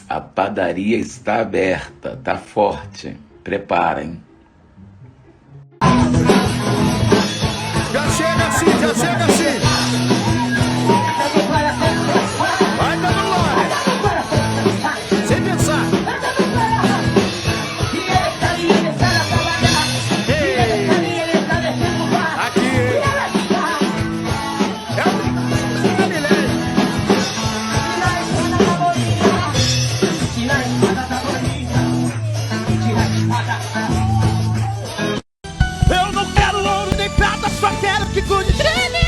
A padaria está aberta, tá forte. Preparem. Já chega assim, já chega assim. Vai dando glória. Sem pensar. Ei, aqui. É o Galileu. Eu não quero ouro nem prata, só quero que cuide de mim.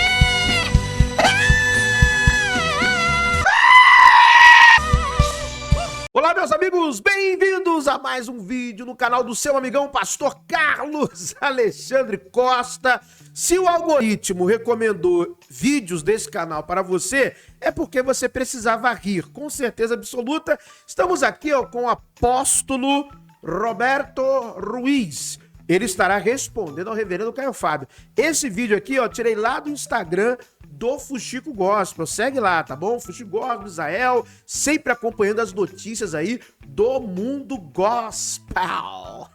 Olá, meus amigos, bem-vindos a mais um vídeo no canal do seu amigão Pastor Carlos Alexandre Costa. Se o algoritmo recomendou vídeos desse canal para você, é porque você precisava rir, com certeza absoluta. Estamos aqui com o apóstolo Roberto Ruiz. Ele estará respondendo ao reverendo Caio Fábio. Esse vídeo aqui, tirei lá do Instagram do Fuxico Gospel. Segue lá, tá bom? Fuxico Gospel, Israel, sempre acompanhando as notícias aí do mundo gospel.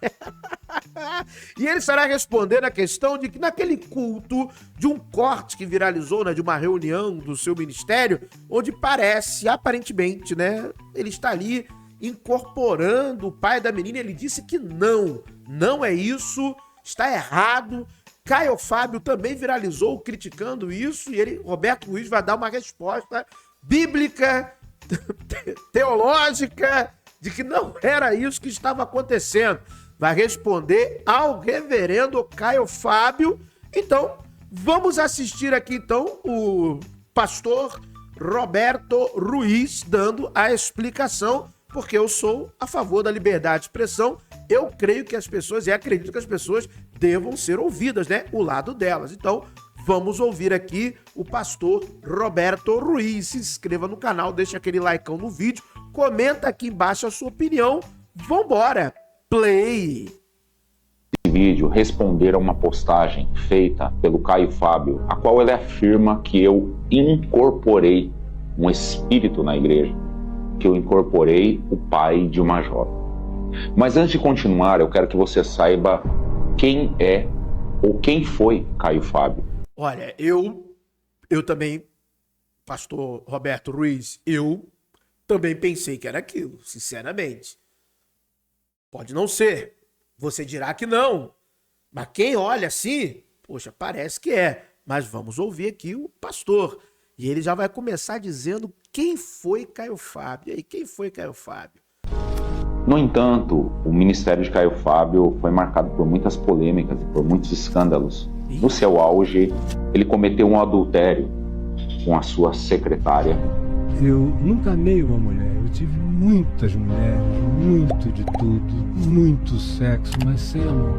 E ele estará respondendo a questão de que naquele culto de um corte que viralizou, né, de uma reunião do seu ministério, onde parece, aparentemente, né, ele está ali incorporando o pai da menina. Ele disse que não é isso, está errado. Caio Fábio também viralizou criticando isso, e ele, Roberto Ruiz, vai dar uma resposta bíblica, teológica, de que não era isso que estava acontecendo. Vai responder ao reverendo Caio Fábio. Então, vamos assistir aqui então o pastor Roberto Ruiz dando a explicação, porque eu sou a favor da liberdade de expressão. Eu creio que as pessoas, e acredito que as pessoas devam ser ouvidas, né? O lado delas. Então, vamos ouvir aqui o pastor Roberto Ruiz. Se inscreva no canal, deixa aquele likeão no vídeo, comenta aqui embaixo a sua opinião. Vambora! Play! Esse vídeo responder a uma postagem feita pelo Caio Fábio, a qual ele afirma que eu incorporei um espírito na igreja, que eu incorporei o pai de uma jovem. Mas antes de continuar, eu quero que você saiba quem é ou quem foi Caio Fábio. Olha, eu também, pastor Roberto Ruiz, eu também pensei que era aquilo, sinceramente. Pode não ser, você dirá que não, mas quem olha assim, poxa, parece que é. Mas vamos ouvir aqui o pastor, e ele já vai começar dizendo quem foi Caio Fábio. E aí, quem foi Caio Fábio? No entanto, o ministério de Caio Fábio foi marcado por muitas polêmicas e por muitos escândalos. No seu auge, ele cometeu um adultério com a sua secretária. Eu nunca amei uma mulher, eu tive muitas mulheres, muito de tudo, muito sexo, mas sem amor.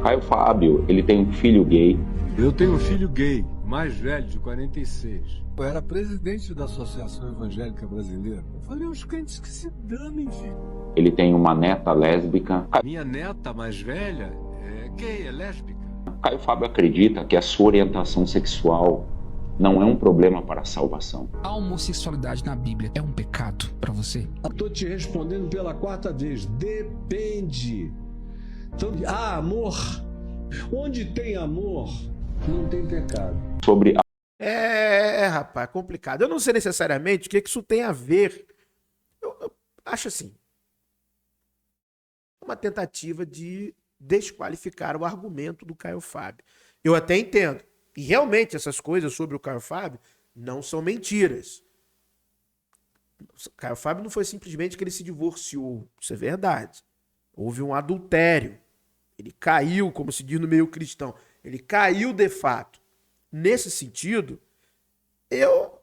Caio Fábio, ele tem um filho gay. Eu tenho um filho gay, mais velho, de 46. Eu era presidente da Associação Evangélica Brasileira. Eu falei, os crentes que se danem, filho. Ele tem uma neta lésbica. Minha neta mais velha é gay, é lésbica. Caio Fábio acredita que a sua orientação sexual não é um problema para a salvação. A homossexualidade na Bíblia é um pecado para você? Estou te respondendo pela quarta vez. Depende. Então, amor. Onde tem amor, não tem pecado. Sobre a Rapaz, é complicado. Eu não sei necessariamente o que isso tem a ver. Eu acho assim, uma tentativa de desqualificar o argumento do Caio Fábio. Eu até entendo. E realmente essas coisas sobre o Caio Fábio não são mentiras. O Caio Fábio não foi simplesmente que ele se divorciou. Isso é verdade. Houve um adultério. Ele caiu, como se diz no meio cristão. Ele caiu de fato. Nesse sentido, eu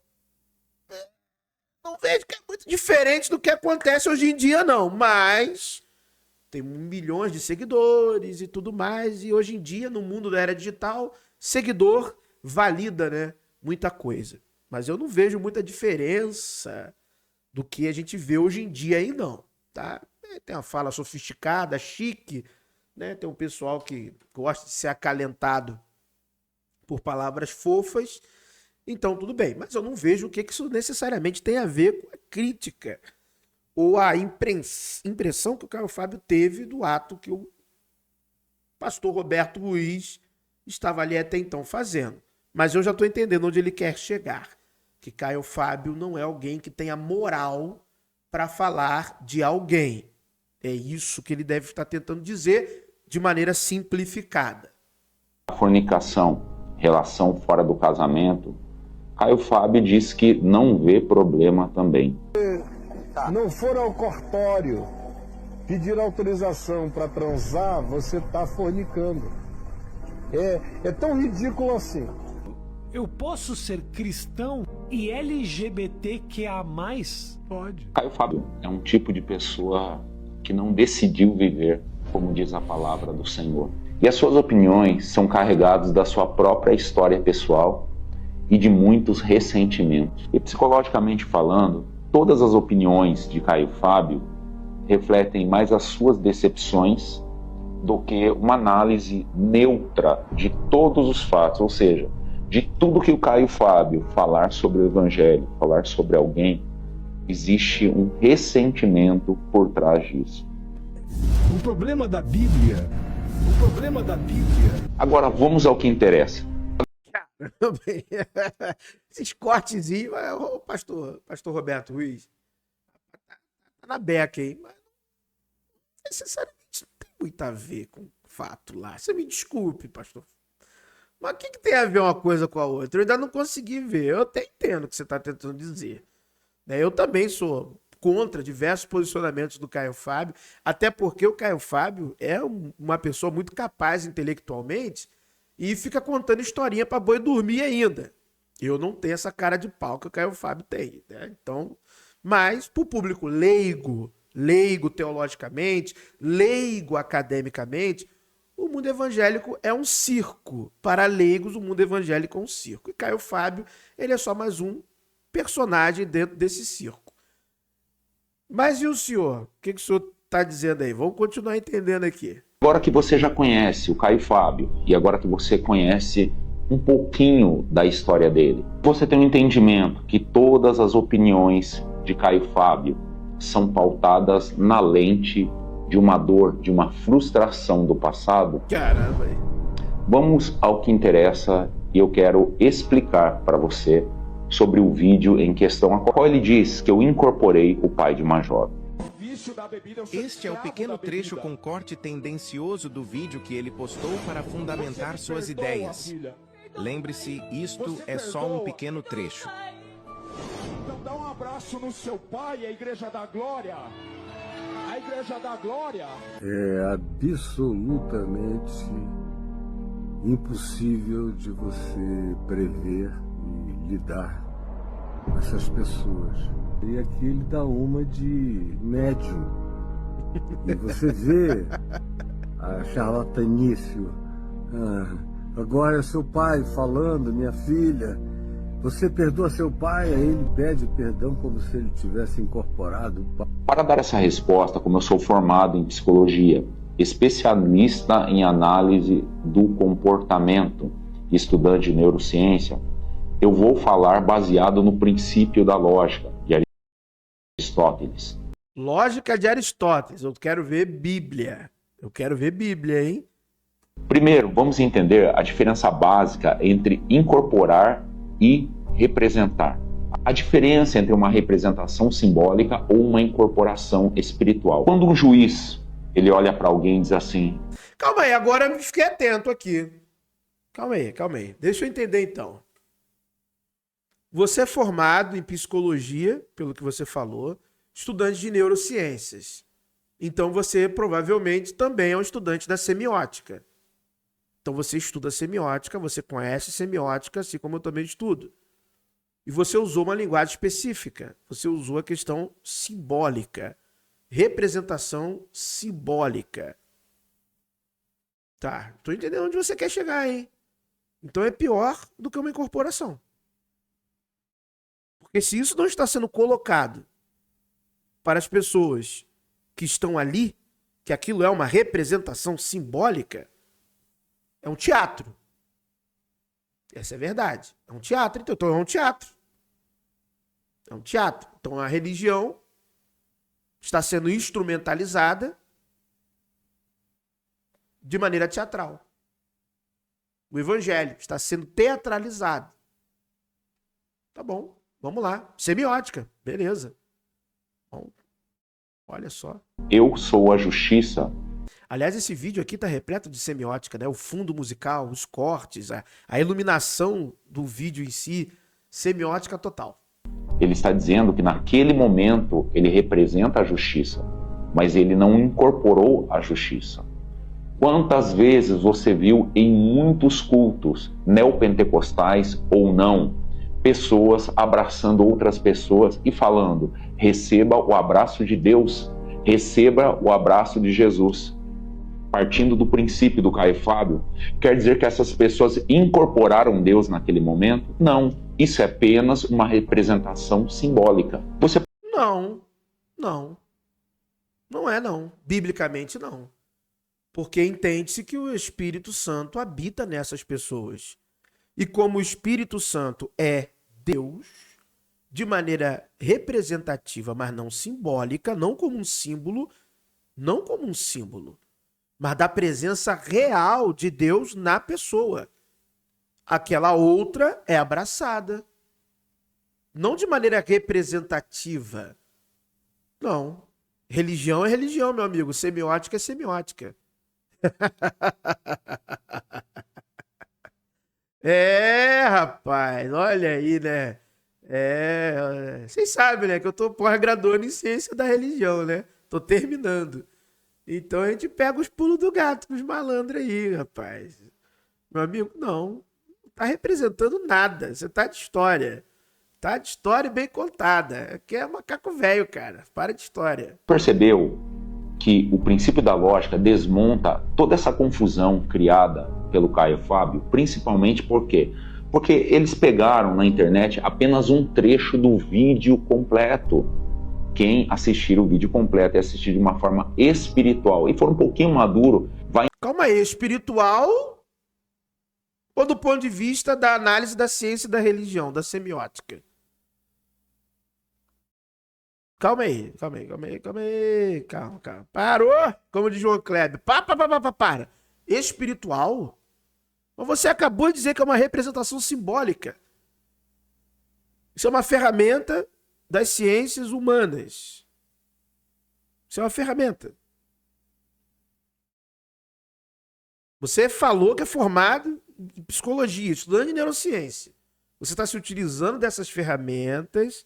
não vejo que é muito diferente do que acontece hoje em dia, não. Mas tem milhões de seguidores e tudo mais. E hoje em dia, no mundo da era digital, seguidor valida, né, muita coisa. Mas eu não vejo muita diferença do que a gente vê hoje em dia aí, não. Tá? Tem uma fala sofisticada, chique, né? Tem um pessoal que gosta de ser acalentado por palavras fofas, Então, tudo bem. Mas eu não vejo o que isso necessariamente tem a ver com a crítica ou a impressão que o Caio Fábio teve do ato que o pastor Roberto Ruiz estava ali até então fazendo. Mas eu já estou entendendo onde ele quer chegar. Que Caio Fábio não é alguém que tenha moral para falar de alguém. É isso que ele deve estar tentando dizer de maneira simplificada. A fornicação, relação fora do casamento, Caio Fábio diz que não vê problema também. Não for ao cartório pedir autorização para transar, você está fornicando. É tão ridículo assim. Eu posso ser cristão e LGBTQA+? Pode. Caio Fábio é um tipo de pessoa que não decidiu viver, como diz a palavra do Senhor. E as suas opiniões são carregadas da sua própria história pessoal e de muitos ressentimentos. E psicologicamente falando, todas as opiniões de Caio Fábio refletem mais as suas decepções do que uma análise neutra de todos os fatos, ou seja, de tudo que o Caio Fábio falar sobre o Evangelho, falar sobre alguém, existe um ressentimento por trás disso. O problema da Bíblia. Agora vamos ao que interessa. Esses cortezinhos, o pastor Roberto Ruiz, tá na beca aí, mas não necessariamente não tem muito a ver com o fato lá. Você me desculpe, pastor. Mas o que tem a ver uma coisa com a outra? Eu ainda não consegui ver. Eu até entendo o que você está tentando dizer. Eu também sou contra diversos posicionamentos do Caio Fábio, até porque o Caio Fábio é uma pessoa muito capaz intelectualmente e fica contando historinha para boi dormir ainda. Eu não tenho essa cara de pau que o Caio Fábio tem, né? Então, mas para o público leigo teologicamente, leigo academicamente, o mundo evangélico é um circo. Para leigos, o mundo evangélico é um circo. E Caio Fábio, ele é só mais um personagem dentro desse circo. Mas e o senhor? O que o senhor está dizendo aí? Vamos continuar entendendo aqui. Agora que você já conhece o Caio Fábio e agora que você conhece um pouquinho da história dele, você tem um entendimento que todas as opiniões de Caio Fábio são pautadas na lente de uma dor, de uma frustração do passado. Caramba! Vamos ao que interessa e eu quero explicar para você sobre o vídeo em questão, a qual ele diz que eu incorporei o pai de uma jovem. Este é o pequeno trecho com corte tendencioso do vídeo que ele postou para fundamentar suas ideias. Lembre-se, isto é só um pequeno trecho. Então dá um abraço no seu pai, a Igreja da Glória. A Igreja da Glória. É absolutamente impossível de você prever e lidar com essas pessoas. E aqui ele dá uma de médium. E você vê a charlatanice. Agora é seu pai falando, minha filha, você perdoa seu pai, aí ele pede perdão como se ele tivesse incorporado o pai. Para dar essa resposta, como eu sou formado em psicologia, especialista em análise do comportamento, estudante de neurociência, eu vou falar baseado no princípio da lógica de Aristóteles. Lógica de Aristóteles. Eu quero ver Bíblia. Eu quero ver Bíblia, hein? Primeiro, vamos entender a diferença básica entre incorporar e representar. A diferença entre uma representação simbólica ou uma incorporação espiritual. Quando um juiz ele olha para alguém e diz assim... Calma aí, agora eu fiquei atento aqui. Calma aí. Deixa eu entender então. Você é formado em psicologia, pelo que você falou, estudante de neurociências. Então você provavelmente também é um estudante da semiótica. Então você estuda semiótica, você conhece semiótica, assim como eu também estudo. E você usou uma linguagem específica. Você usou a questão simbólica. Representação simbólica. Tá, tô entendendo onde você quer chegar, hein? Então é pior do que uma incorporação. Porque se isso não está sendo colocado para as pessoas que estão ali, que aquilo é uma representação simbólica, é um teatro. Essa é a verdade. É um teatro, então é um teatro. É um teatro. Então a religião está sendo instrumentalizada de maneira teatral. O evangelho está sendo teatralizado. Tá bom, vamos lá. Semiótica, beleza. Bom, olha só. Eu sou a justiça. Aliás, esse vídeo aqui tá repleto de semiótica, né? O fundo musical, os cortes, a iluminação do vídeo em si, semiótica total. Ele está dizendo que naquele momento ele representa a justiça, mas ele não incorporou a justiça. Quantas vezes você viu em muitos cultos, neopentecostais ou não, pessoas abraçando outras pessoas e falando: receba o abraço de Deus, receba o abraço de Jesus. Partindo do princípio do Caio Fábio, quer dizer que essas pessoas incorporaram Deus naquele momento? Não, isso é apenas uma representação simbólica. Não é não. Biblicamente não. Porque entende-se que o Espírito Santo habita nessas pessoas. E como o Espírito Santo é Deus, de maneira representativa, mas não simbólica, não como um símbolo, mas da presença real de Deus na pessoa. Aquela outra é abraçada. Não de maneira representativa. Não. Religião é religião, meu amigo. Semiótica é semiótica. É, rapaz, olha aí, né? Vocês sabem, né? Que eu tô pós-graduando em ciência da religião, né? Tô terminando. Então a gente pega os pulos do gato com os malandros aí, rapaz. Meu amigo, não tá representando nada. Você tá de história. Tá de história bem contada. Aqui é macaco velho, cara. Para de história. Percebeu que o princípio da lógica desmonta toda essa confusão criada pelo Caio Fábio, principalmente por quê? Porque eles pegaram na internet apenas um trecho do vídeo completo. Quem assistir o vídeo completo e assistir de uma forma espiritual e for um pouquinho maduro, vai... Calma aí, espiritual ou do ponto de vista da análise da ciência e da religião, da semiótica? Calma aí. Calma. Parou? Como diz João Kleber. Para. Espiritual? Mas você acabou de dizer que é uma representação simbólica. Isso é uma ferramenta das ciências humanas. Isso é uma ferramenta. Você falou que é formado em psicologia, estudando em neurociência. Você está se utilizando dessas ferramentas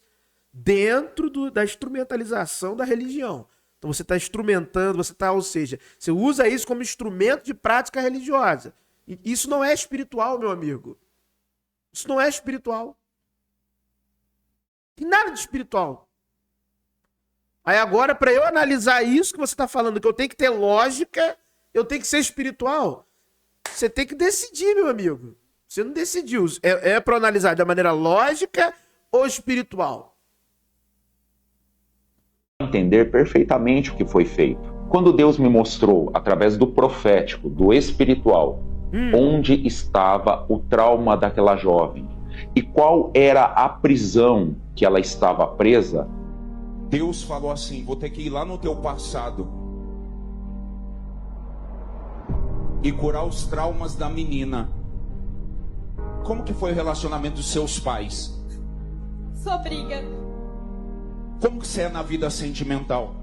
dentro da instrumentalização da religião. Então você está instrumentando, ou seja, você usa isso como instrumento de prática religiosa. E isso não é espiritual, meu amigo. Isso não é espiritual. Tem nada de espiritual. Aí agora, para eu analisar isso que você está falando, que eu tenho que ter lógica, eu tenho que ser espiritual, você tem que decidir, meu amigo. Você não decidiu. É para analisar de maneira lógica ou espiritual? Entender perfeitamente o que foi feito. Quando Deus me mostrou, através do profético, do espiritual, onde estava o trauma daquela jovem e qual era a prisão que ela estava presa, Deus falou assim: vou ter que ir lá no teu passado e curar os traumas da menina. Como que foi o relacionamento dos seus pais? Só briga. Como que você é na vida sentimental?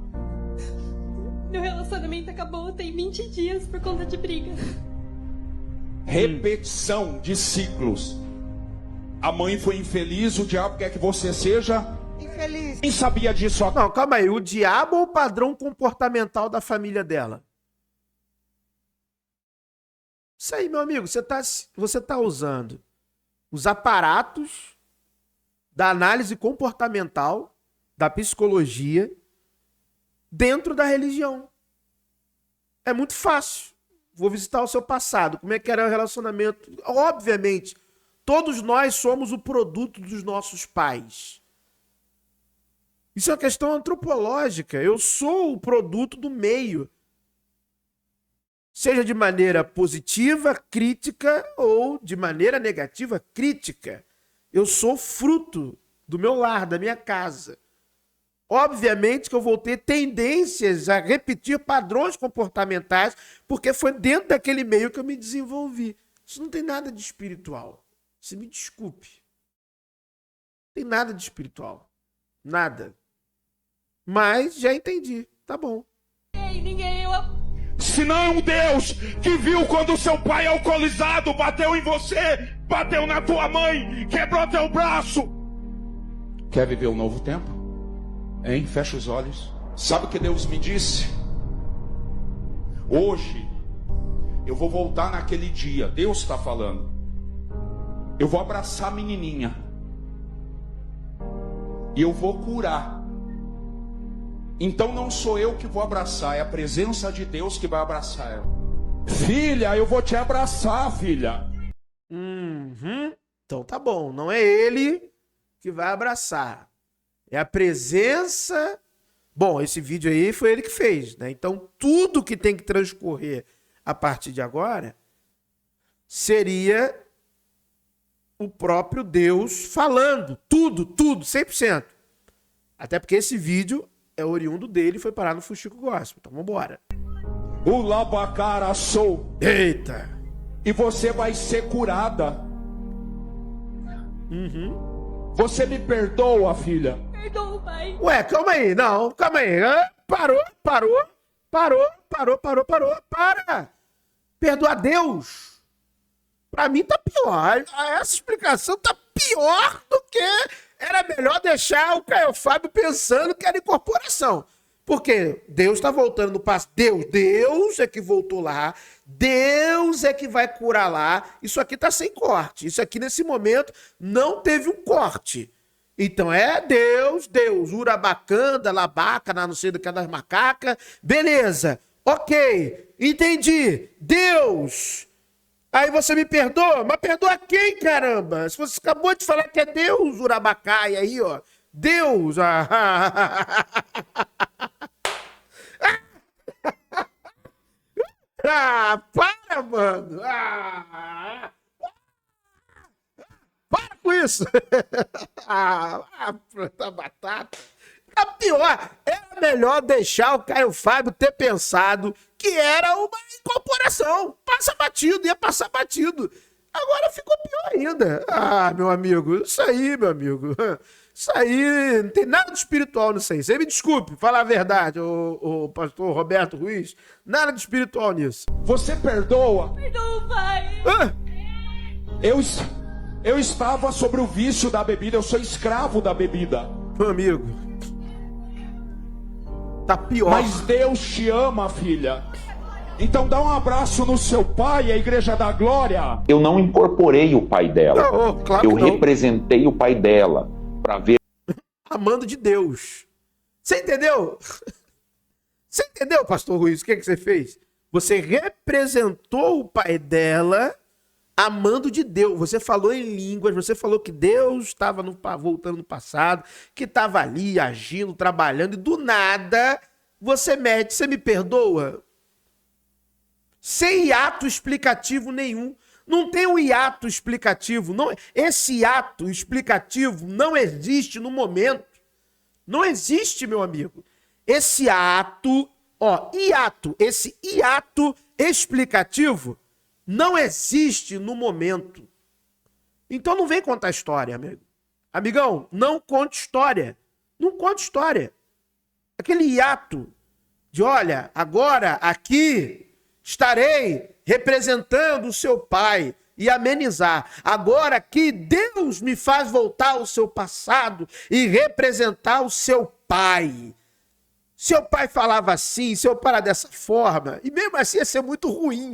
Meu relacionamento acabou tem 20 dias por conta de briga. Repetição de ciclos. A mãe foi infeliz, o diabo quer que você seja infeliz. Quem sabia disso? Não, calma aí. O diabo ou o padrão comportamental da família dela? Isso aí, meu amigo. Você tá usando os aparatos da análise comportamental, da psicologia, dentro da religião. É muito fácil. Vou visitar o seu passado. Como é que era o relacionamento? Obviamente, todos nós somos o produto dos nossos pais. Isso é uma questão antropológica. Eu sou o produto do meio. seja de maneira positiva, crítica, ou de maneira negativa, crítica. Eu sou fruto do meu lar, da minha casa. Obviamente que eu vou ter tendências a repetir padrões comportamentais, porque foi dentro daquele meio que eu me desenvolvi. Isso não tem nada de espiritual. Você me desculpe. Não tem nada de espiritual. Nada. Mas já entendi. Tá bom. Se não é um Deus que viu quando o seu pai alcoolizado bateu em você, bateu na tua mãe, quebrou teu braço. Quer viver um novo tempo? Hein? Fecha os olhos. Sabe o que Deus me disse? Hoje, eu vou voltar naquele dia. Deus está falando. Eu vou abraçar a menininha. E eu vou curar. Então não sou eu que vou abraçar, é a presença de Deus que vai abraçar ela. Filha, eu vou te abraçar, filha. Então tá bom, não é ele que vai abraçar. É a presença... Bom, esse vídeo aí foi ele que fez, né? Então tudo que tem que transcorrer a partir de agora seria o próprio Deus falando. Tudo, 100%. Até porque esse vídeo é oriundo dele e foi parar no Fuxico Gospel. Então vambora. O Labacara sou. Eita. E você vai ser curada. Você me perdoa, filha? Perdoa, pai. Ué, calma aí. Não, calma aí. Parou. Para. Perdoar Deus. Pra mim tá pior. Essa explicação tá pior do que... Era melhor deixar o Caio Fábio pensando que era incorporação. Porque Deus está voltando no passado. Deus é que voltou lá. Deus é que vai curar lá. Isso aqui está sem corte. Isso aqui, nesse momento, não teve um corte. Então é Deus, Urabacanda, Labaca, não sei do que das macacas. Beleza. Ok. Entendi. Deus. Aí você me perdoa? Mas perdoa quem, caramba? Se você acabou de falar que é Deus, Urabacai, aí, ó. Deus. Para, mano. Para com isso. Planta batata. Tá pior. Era melhor deixar o Caio Fábio ter pensado que era uma incorporação. Ia passar batido. Agora ficou pior ainda. Meu amigo, isso aí, meu amigo. Isso aí, não tem nada de espiritual nisso aí. Você me desculpe, falar a verdade, o pastor Roberto Ruiz. Nada de espiritual nisso. Você perdoa? Perdoa, pai. Eu estava sobre o vício da bebida, eu sou escravo da bebida. Meu amigo, tá pior. Mas Deus te ama, filha. Então dá um abraço no seu pai, a Igreja da Glória. Eu não incorporei o pai dela. Não, claro eu que não. representei o pai dela para ver. Amando de Deus. Você entendeu? Você entendeu, pastor Ruiz? O que você fez? Você representou o pai dela amando de Deus. Você falou em línguas, você falou que Deus estava voltando no passado, que estava ali agindo, trabalhando, e do nada você mete, você me perdoa? Sem hiato explicativo nenhum. Não tem um hiato explicativo. Não, esse hiato explicativo não existe no momento. Não existe, meu amigo. Esse ato, esse hiato explicativo não existe no momento. Então não vem contar história, amigo. Amigão, não conte história. Não conte história. Aquele hiato de, olha, agora aqui estarei representando o seu pai e amenizar. Agora que Deus me faz voltar ao seu passado e representar o seu pai. Seu pai falava assim, seu pai era dessa forma, e mesmo assim ia ser muito ruim.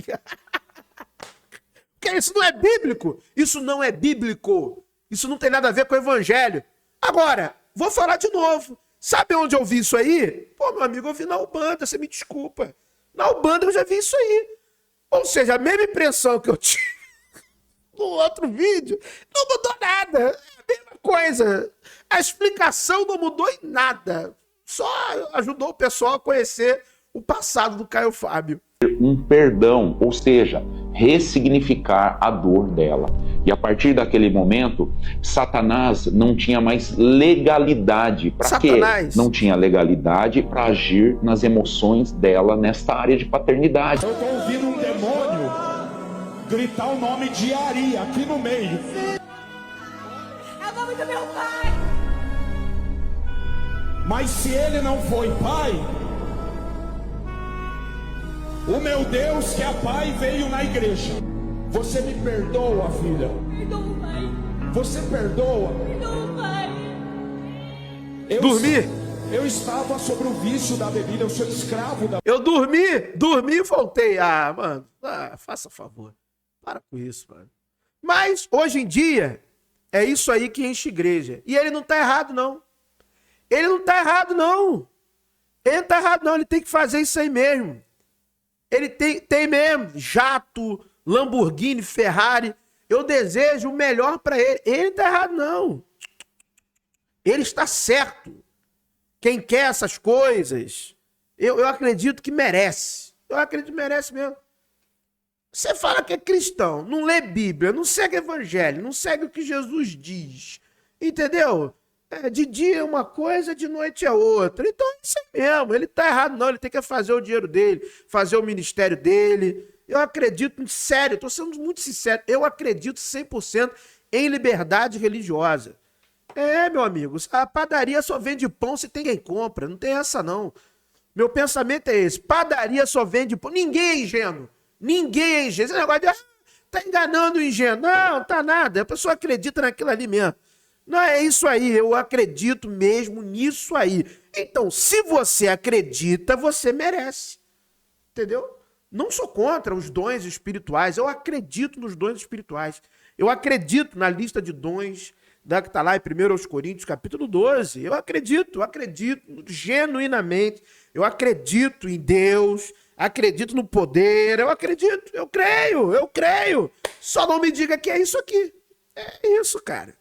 Porque isso não é bíblico. Isso não é bíblico. Isso não tem nada a ver com o evangelho. Agora, vou falar de novo. Sabe onde eu vi isso aí? Pô, meu amigo, eu vi na Ubanda, você me desculpa. Na Ubanda eu já vi isso aí. Ou seja, a mesma impressão que eu tive no outro vídeo, não mudou nada. É a mesma coisa. A explicação não mudou em nada. Só ajudou o pessoal a conhecer o passado do Caio Fábio. um perdão, ou seja, ressignificar a dor dela. E a partir daquele momento, Satanás não tinha mais legalidade. Para quê? Não tinha legalidade para agir nas emoções dela nesta área de paternidade. Eu estou ouvindo um demônio gritar o nome de Ari aqui no meio. É o nome do meu pai! Mas se ele não foi pai, o meu Deus que é pai veio na igreja. Você me perdoa, filha? Perdoa, pai. Você perdoa? Perdoa, pai. Eu estava sobre o vício da bebida, eu sou escravo da... Eu dormi e voltei. Ah, mano, faça favor. Para com isso, mano. Mas, hoje em dia, é isso aí que enche igreja. E ele não tá errado, não. Ele não tá errado, não. Ele não tá errado, não. Ele tem que fazer isso aí mesmo. Ele tem mesmo jato, Lamborghini, Ferrari. Eu desejo o melhor pra ele. Ele não tá errado, não. Ele está certo. Quem quer essas coisas, eu acredito que merece. Eu acredito que merece mesmo. Você fala que é cristão, não lê Bíblia, não segue Evangelho, não segue o que Jesus diz. Entendeu? De dia é uma coisa, de noite é outra. Então é isso aí mesmo. Ele tá errado, não. Ele tem que fazer o dinheiro dele, fazer o ministério dele. Eu acredito, sério, tô sendo muito sincero, eu acredito 100% em liberdade religiosa. Meu amigo, a padaria só vende pão se tem quem compra. Não tem essa, não. Meu pensamento é esse. Padaria só vende pão. Ninguém é ingênuo. Ninguém é ingênuo. Esse negócio de, tá enganando o ingênuo. Não, tá nada. A pessoa acredita naquilo ali mesmo. Não, é isso aí, eu acredito mesmo nisso aí. Então, se você acredita, você merece. Entendeu? Não sou contra os dons espirituais, eu acredito nos dons espirituais. Eu acredito na lista de dons que está lá em 1 Coríntios, capítulo 12. Eu acredito genuinamente. Eu acredito em Deus, acredito no poder, eu acredito, eu creio. Só não me diga que é isso aqui. É isso, cara.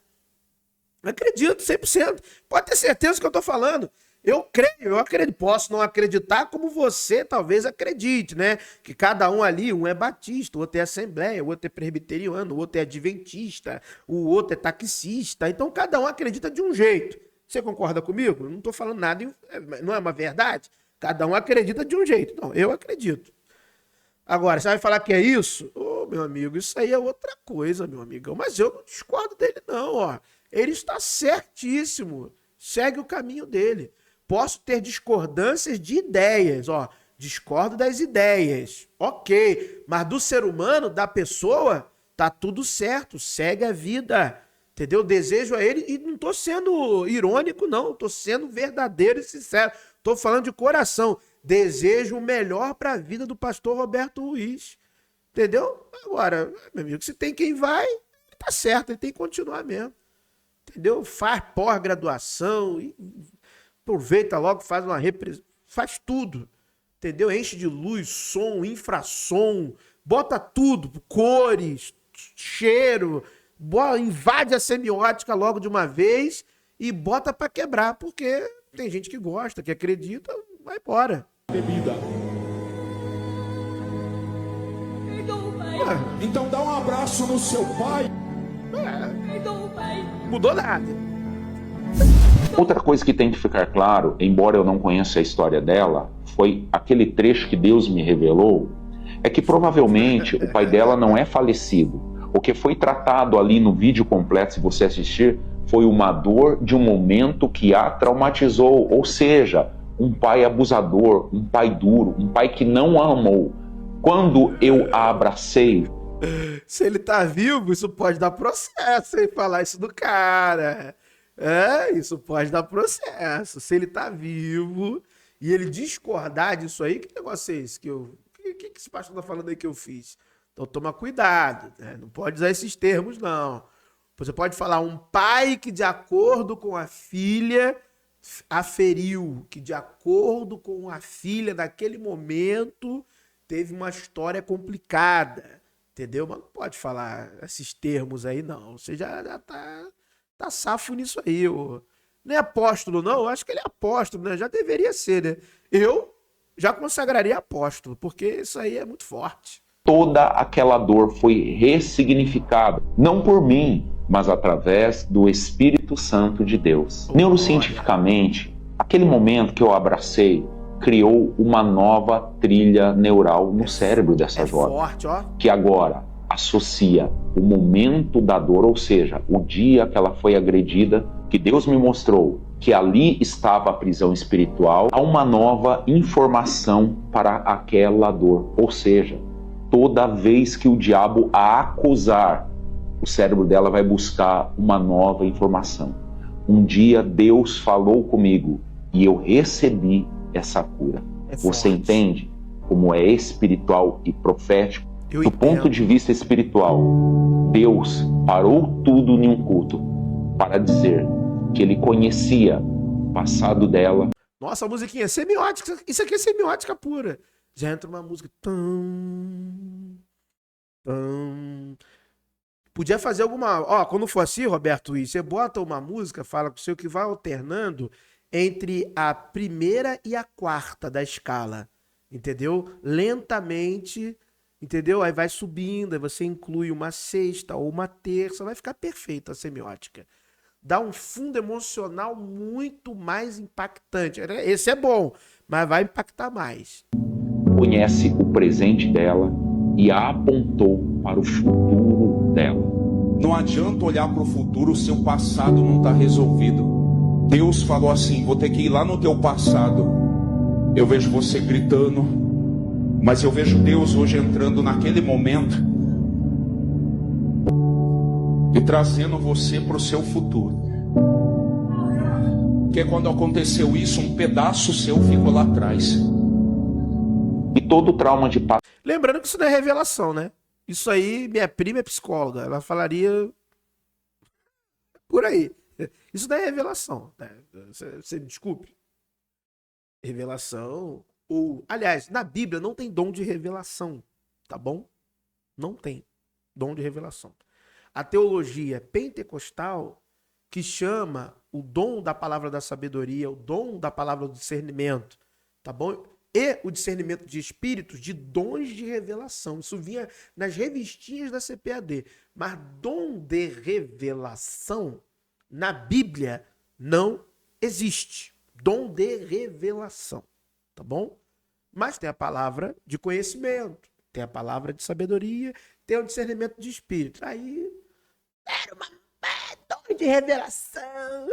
Acredito 100%. Pode ter certeza do que eu tô falando. Eu creio, eu acredito. Posso não acreditar como você talvez acredite, né? Que cada um ali, um é batista, o outro é assembleia, o outro é presbiteriano, o outro é adventista, o outro é taxista. Então cada um acredita de um jeito. Você concorda comigo? Eu não tô falando nada, não é uma verdade? Cada um acredita de um jeito. Não, eu acredito. Agora, você vai falar que é isso? Ô, meu amigo, isso aí é outra coisa, meu amigão. Mas eu não discordo dele, não, ó. Ele está certíssimo. Segue o caminho dele. Posso ter discordâncias de ideias, ó. Discordo das ideias. Ok. Mas do ser humano, da pessoa, tá tudo certo. Segue a vida. Entendeu? Desejo a ele, e não tô sendo irônico, não. Tô sendo verdadeiro e sincero. Tô falando de coração. Desejo o melhor para a vida do pastor Roberto Ruiz. Entendeu? Agora, meu amigo, se tem quem vai, tá certo. Ele tem que continuar mesmo. Entendeu? Faz pós-graduação, aproveita logo, faz faz tudo, entendeu? Enche de luz, som, infrassom, bota tudo, cores, cheiro, invade a semiótica logo de uma vez e bota pra quebrar, porque tem gente que gosta, que acredita, vai embora. Bebida. Perdoa, pai. Então dá um abraço no seu pai. Perdoa, pai. Mudou nada. Outra coisa que tem que ficar claro, embora eu não conheça a história dela, foi aquele trecho que Deus me revelou, é que provavelmente o pai dela não é falecido. O que foi tratado ali no vídeo completo, se você assistir, foi uma dor de um momento que a traumatizou, ou seja, um pai abusador, um pai duro, um pai que não a amou. Quando eu a abracei... Se ele tá vivo, isso pode dar processo, hein? Falar isso do cara. Isso pode dar processo. Se ele tá vivo e ele discordar disso aí, que negócio é esse? O que esse pastor tá falando aí que eu fiz? Então toma cuidado, né? Não pode usar esses termos, não. Você pode falar um pai que de acordo com a filha aferiu, que de acordo com a filha naquele momento teve uma história complicada. Entendeu? Mas não pode falar esses termos aí, não. Você já tá safo nisso aí. Não é apóstolo, não? Eu acho que ele é apóstolo, né? Já deveria ser, né? Eu já consagraria apóstolo, porque isso aí é muito forte. Toda aquela dor foi ressignificada, não por mim, mas através do Espírito Santo de Deus. Neurocientificamente, aquele momento que eu abracei criou uma nova trilha neural no cérebro dessa jovem, forte, ó. que agora associa o momento da dor, ou seja, o dia que ela foi agredida, que Deus me mostrou que ali estava a prisão espiritual, a uma nova informação para aquela dor. Ou seja, toda vez que o diabo a acusar, o cérebro dela vai buscar uma nova informação. Um dia Deus falou comigo e eu recebi essa cura. Você entende como é espiritual e profético? Do ponto de vista espiritual, Deus parou tudo em um culto para dizer que ele conhecia o passado dela. Nossa, a musiquinha é semiótica. Isso aqui é semiótica pura. Já entra uma música. Podia fazer alguma... Ó, quando for assim, Roberto, você bota uma música, fala com o seu que vai alternando entre a primeira e a quarta da escala. Entendeu? Lentamente... Entendeu? Aí vai subindo, aí você inclui uma sexta ou uma terça, vai ficar perfeita a semiótica. Dá um fundo emocional muito mais impactante. Esse é bom, mas vai impactar mais. Conhece o presente dela e a apontou para o futuro dela. Não adianta olhar para o futuro, o seu passado não está resolvido. Deus falou assim, vou ter que ir lá no teu passado. Eu vejo você gritando, mas eu vejo Deus hoje entrando naquele momento e trazendo você para o seu futuro. Porque quando aconteceu isso, um pedaço seu ficou lá atrás. E todo o trauma de passado. Lembrando que isso não é revelação, né? Isso aí, minha prima é psicóloga, ela falaria por aí. Isso não é revelação, né? Você me desculpe. Revelação... Aliás, na Bíblia não tem dom de revelação, tá bom? Não tem dom de revelação. A teologia pentecostal, que chama o dom da palavra da sabedoria, o dom da palavra do discernimento, tá bom? E o discernimento de espíritos, de dons de revelação. Isso vinha nas revistinhas da CPAD. Mas dom de revelação, na Bíblia, não existe. Dom de revelação, tá bom? Mas tem a palavra de conhecimento, tem a palavra de sabedoria, tem o discernimento de espírito. Aí, era uma dom de revelação,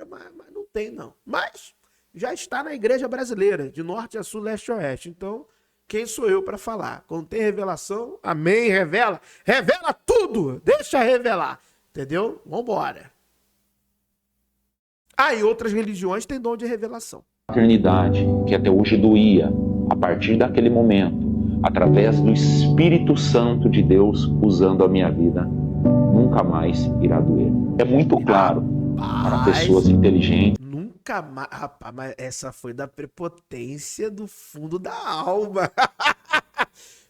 mas não tem não. Mas já está na igreja brasileira, de norte a sul, leste a oeste. Então, quem sou eu para falar? Quando tem revelação, amém, revela. Revela tudo, deixa revelar. Entendeu? Vambora. E outras religiões têm dom de revelação. Eternidade, que até hoje doía, a partir daquele momento, através do Espírito Santo de Deus usando a minha vida, nunca mais irá doer. É muito claro para pessoas inteligentes. Nunca mais, rapaz, mas essa foi da prepotência do fundo da alma.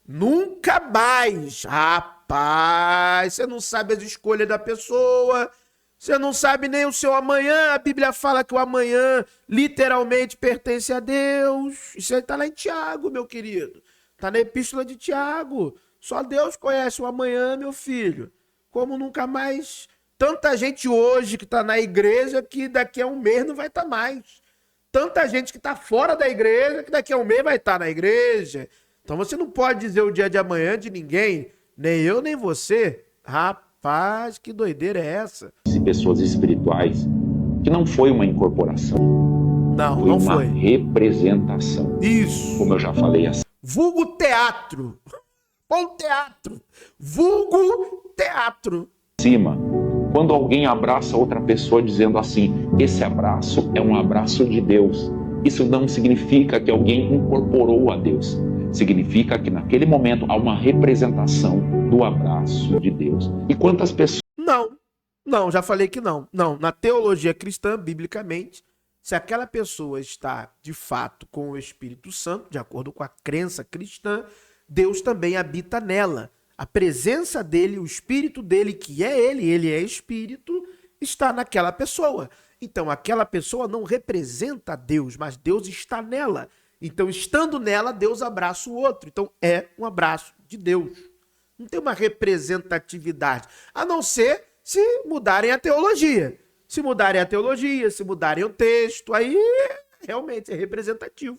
Nunca mais, rapaz, você não sabe as escolhas da pessoa. Você não sabe nem o seu amanhã. A Bíblia fala que o amanhã literalmente pertence a Deus. Isso aí tá lá em Tiago, meu querido. Tá na epístola de Tiago. Só Deus conhece o amanhã, meu filho. Como nunca mais. Tanta gente hoje que tá na igreja que daqui a um mês não vai estar mais. Tanta gente que tá fora da igreja que daqui a um mês vai estar na igreja. Então você não pode dizer o dia de amanhã de ninguém. Nem eu, nem você. Rapaz, que doideira é essa? Pessoas espirituais, que não foi uma incorporação. Não uma foi. Representação. Isso. Como eu já falei assim. Vulgo teatro. Bom teatro. Vulgo teatro. Cima. Quando alguém abraça outra pessoa dizendo assim, esse abraço é um abraço de Deus. Isso não significa que alguém incorporou a Deus. Significa que naquele momento há uma representação do abraço de Deus. E quantas pessoas... Não, já falei que não. Não, na teologia cristã, biblicamente, se aquela pessoa está, de fato, com o Espírito Santo, de acordo com a crença cristã, Deus também habita nela. A presença dele, o Espírito dele, que é ele é Espírito, está naquela pessoa. Então, aquela pessoa não representa Deus, mas Deus está nela. Então, estando nela, Deus abraça o outro. Então, é um abraço de Deus. Não tem uma representatividade. A não ser se mudarem a teologia. Se mudarem a teologia, se mudarem o texto, aí realmente é representativo.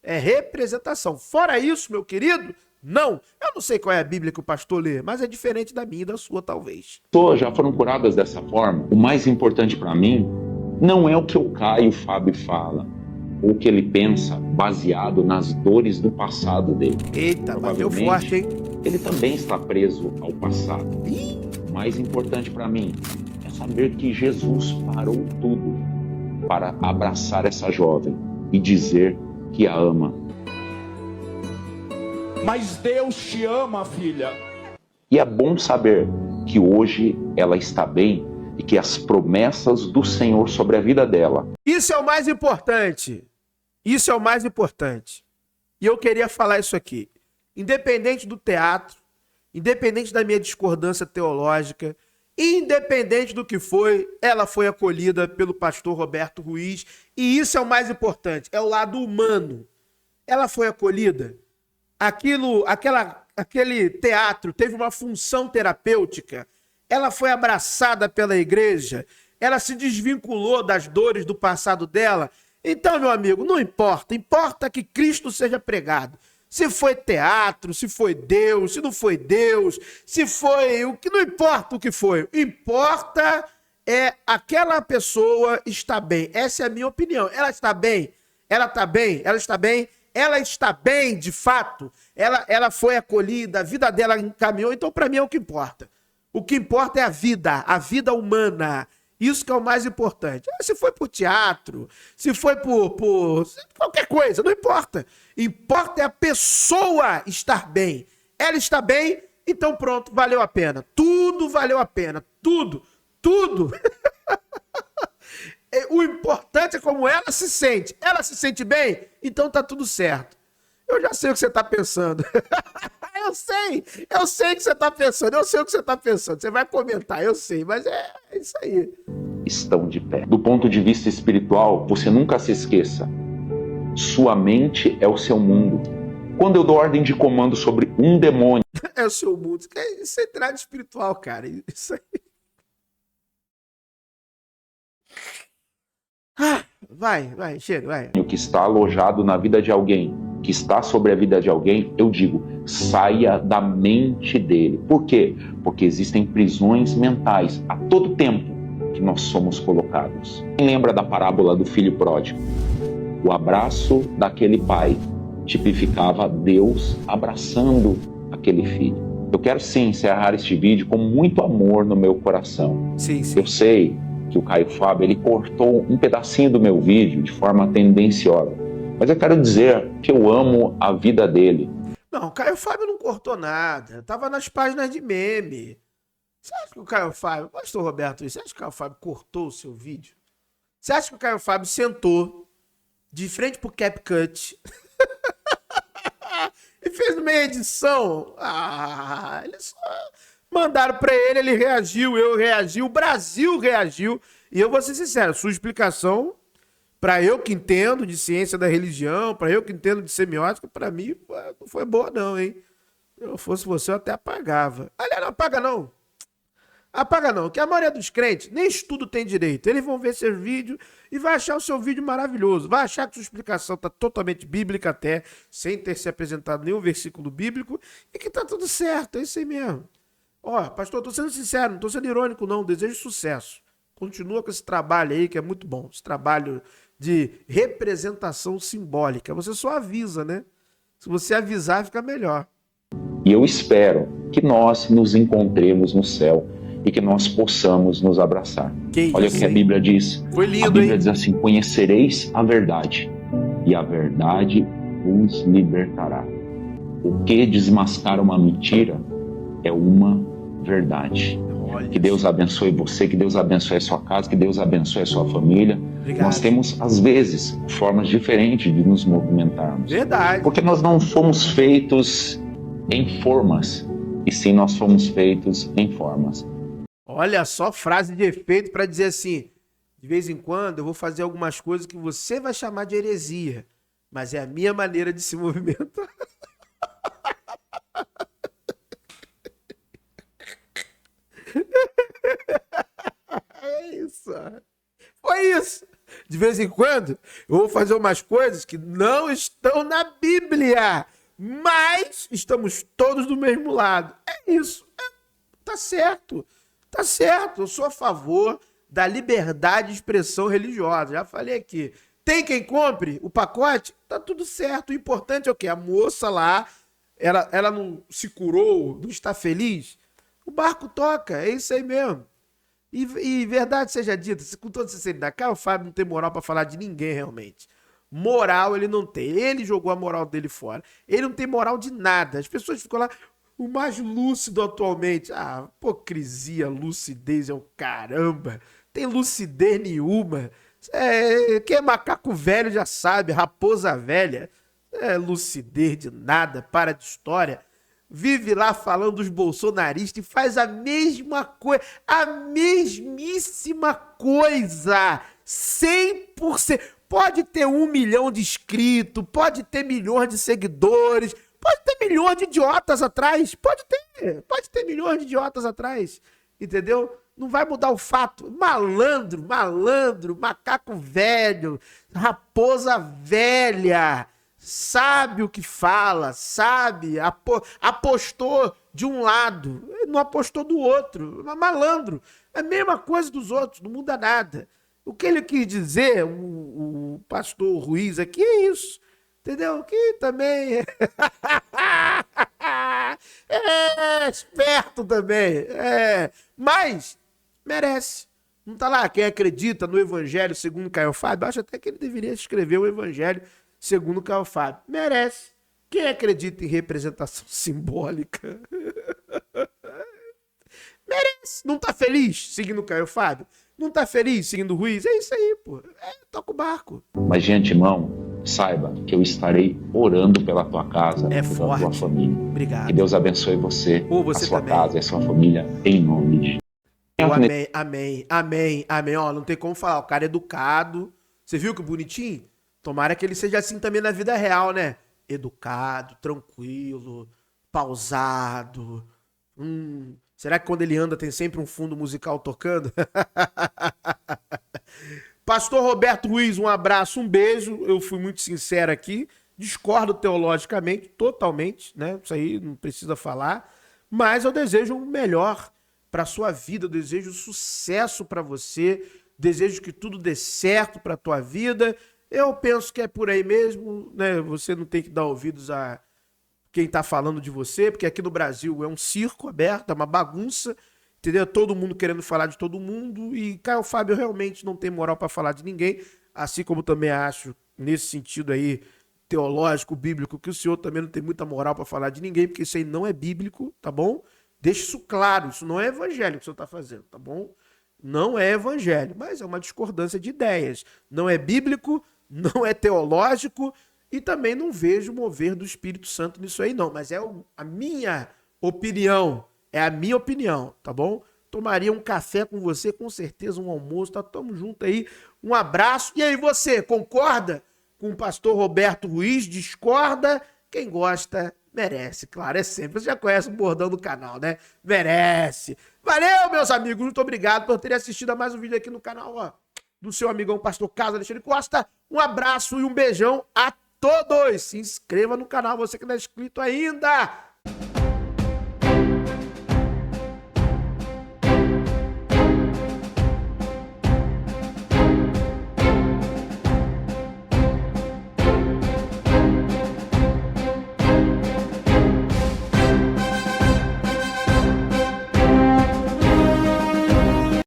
É representação. Fora isso, meu querido, não. Eu não sei qual é a Bíblia que o pastor lê, mas é diferente da minha e da sua, talvez. Já foram curadas dessa forma. O mais importante para mim não é o que o Caio Fábio fala, ou o que ele pensa, baseado nas dores do passado dele. Eita, bateu forte, hein? Ele também está preso ao passado. O mais importante para mim é saber que Jesus parou tudo para abraçar essa jovem e dizer que a ama. Mas Deus te ama, filha. E é bom saber que hoje ela está bem e que as promessas do Senhor sobre a vida dela. Isso é o mais importante. Isso é o mais importante. E eu queria falar isso aqui. Independente do teatro, independente da minha discordância teológica, independente do que foi, ela foi acolhida pelo pastor Roberto Ruiz. E isso é o mais importante, é o lado humano. Ela foi acolhida. Aquele teatro teve uma função terapêutica. Ela foi abraçada pela igreja. Ela se desvinculou das dores do passado dela. Então, meu amigo, não importa. Importa que Cristo seja pregado. Se foi teatro, se foi Deus, se não foi Deus, se foi... o que não importa o que foi. Importa é aquela pessoa estar bem. Essa é a minha opinião. Ela está bem? Ela está bem? Ela está bem? Ela está bem, de fato? Ela foi acolhida, a vida dela encaminhou. Então, para mim, é o que importa. O que importa é a vida humana. Isso que é o mais importante. Se foi por teatro, se foi por qualquer coisa, não importa. Importa é a pessoa estar bem. Ela está bem, então pronto, valeu a pena. Tudo valeu a pena. Tudo. O importante é como ela se sente. Ela se sente bem, então tá tudo certo. Eu já sei o que você está pensando. Eu sei o que você está pensando. Eu sei o que você está pensando. Você vai comentar, eu sei, mas é isso aí. Estão de pé. Do ponto de vista espiritual, você nunca se esqueça. Sua mente é o seu mundo. Quando eu dou ordem de comando sobre um demônio... É o seu mundo. Isso é entrada espiritual, cara. Isso aí. Vai, chega, vai. Que está alojado na vida de alguém, que está sobre a vida de alguém, eu digo, saia da mente dele. Por quê? Porque existem prisões mentais a todo tempo que nós somos colocados. Quem lembra da parábola do filho pródigo? O abraço daquele pai tipificava Deus abraçando aquele filho. Eu quero sim encerrar este vídeo com muito amor no meu coração. Sim. Eu sei que o Caio Fábio, ele cortou um pedacinho do meu vídeo de forma tendenciosa. Mas eu quero dizer que eu amo a vida dele. Não, o Caio Fábio não cortou nada. Tava nas páginas de meme. Você acha que o Caio Fábio... Pastor Roberto, você acha que o Caio Fábio cortou o seu vídeo? Você acha que o Caio Fábio sentou de frente pro CapCut e fez meia edição? Eles só mandaram pra ele reagiu, eu reagi, o Brasil reagiu. E eu vou ser sincero, sua explicação... Para eu que entendo de ciência da religião, para eu que entendo de semiótica, para mim não foi boa não, hein? Se eu fosse você, eu até apagava. Aliás, não apaga não. Apaga não, que a maioria dos crentes nem estudo tem direito. Eles vão ver seu vídeo e vai achar o seu vídeo maravilhoso. Vai achar que sua explicação está totalmente bíblica até, sem ter se apresentado nenhum versículo bíblico, e que tá tudo certo, é isso aí mesmo. Ó, pastor, tô sendo sincero, não tô sendo irônico não, desejo sucesso. Continua com esse trabalho aí que é muito bom, esse trabalho de representação simbólica. Você só avisa, né? Se você avisar, fica melhor. E eu espero que nós nos encontremos no céu e que nós possamos nos abraçar. Olha o que a Bíblia diz. Foi lindo, a Bíblia diz assim, conhecereis a verdade e a verdade vos libertará. O que desmascara uma mentira é uma verdade. Que Deus abençoe você, que Deus abençoe a sua casa, que Deus abençoe a sua família. Obrigado. Nós temos, às vezes, formas diferentes de nos movimentarmos. Verdade. Porque nós não fomos feitos em formas, e sim nós fomos feitos em formas. Olha só, frase de efeito para dizer assim, de vez em quando eu vou fazer algumas coisas que você vai chamar de heresia. mas é a minha maneira de se movimentar. É isso. Foi isso. De vez em quando, eu vou fazer umas coisas que não estão na Bíblia, mas estamos todos do mesmo lado. É isso. Tá certo. Tá certo. Eu sou a favor da liberdade de expressão religiosa. Já falei aqui. Tem quem compre o pacote? Tá tudo certo. O importante é o quê? A moça lá, ela não se curou, não está feliz? O barco toca. É isso aí mesmo. E verdade seja dita, com toda sinceridade, Caio Fábio não tem moral pra falar de ninguém realmente. Moral ele não tem. Ele jogou a moral dele fora. Ele não tem moral de nada. As pessoas ficam lá, o mais lúcido atualmente. Ah, hipocrisia, lucidez é o caramba. Tem lucidez nenhuma. Quem é macaco velho já sabe, raposa velha. Lucidez de nada, para de história. Vive lá falando dos bolsonaristas e faz a mesma coisa, a mesmíssima coisa, 100%. Pode ter 1 milhão de inscritos, pode ter milhões de seguidores, pode ter milhões de idiotas atrás, pode ter milhões de idiotas atrás, entendeu? Não vai mudar o fato. Malandro, macaco velho, raposa velha. Sabe o que fala, sabe, apostou de um lado, não apostou do outro, malandro, é a mesma coisa dos outros, não muda nada. O que ele quis dizer, o pastor Ruiz aqui, é isso, entendeu? Que também é esperto também, mas merece. Não tá lá, quem acredita no evangelho segundo Caio Fábio, acho até que ele deveria escrever o evangelho segundo Caio Fábio. Merece. Quem acredita em representação simbólica? Merece. Não tá feliz seguindo Caio Fábio? Não tá feliz seguindo Ruiz? É isso aí, pô. Toca o barco. Mas de antemão, saiba que eu estarei orando pela tua casa, pela tua família. Obrigado. Que Deus abençoe você, você a sua também. casa e a sua família, em nome de Jesus. Amém. Ó, não tem como falar. O cara é educado. Você viu que bonitinho? Tomara que ele seja assim também na vida real, né? Educado, tranquilo, pausado. Será que quando ele anda tem sempre um fundo musical tocando? Pastor Roberto Ruiz, um abraço, um beijo. Eu fui muito sincero aqui. Discordo teologicamente, totalmente, né? Isso aí não precisa falar. Mas eu desejo o melhor para sua vida. Eu desejo sucesso para você. Desejo que tudo dê certo para tua vida. Eu penso que é por aí mesmo, né? Você não tem que dar ouvidos a quem tá falando de você, porque aqui no Brasil é um circo aberto, é uma bagunça, entendeu? Todo mundo querendo falar de todo mundo e Caio Fábio realmente não tem moral para falar de ninguém, assim como também acho, nesse sentido aí, teológico, bíblico, que o senhor também não tem muita moral para falar de ninguém, porque isso aí não é bíblico, tá bom? Deixe isso claro, isso não é evangelho que o senhor tá fazendo, tá bom? Não é evangelho, mas é uma discordância de ideias. Não é bíblico, não é teológico e também não vejo o mover do Espírito Santo nisso aí não, mas é a minha opinião, tá bom? Tomaria um café com você, com certeza um almoço, tá? Tamo junto aí, um abraço. E aí você, concorda com o pastor Roberto Ruiz? Discorda? Quem gosta, merece, claro, é sempre. Você já conhece o bordão do canal, né? Merece. Valeu, meus amigos, muito obrigado por terem assistido a mais um vídeo aqui no canal, ó, do seu amigão pastor Carlos Alexandre Costa. Um abraço e um beijão a todos. Se inscreva no canal, você que não é inscrito ainda.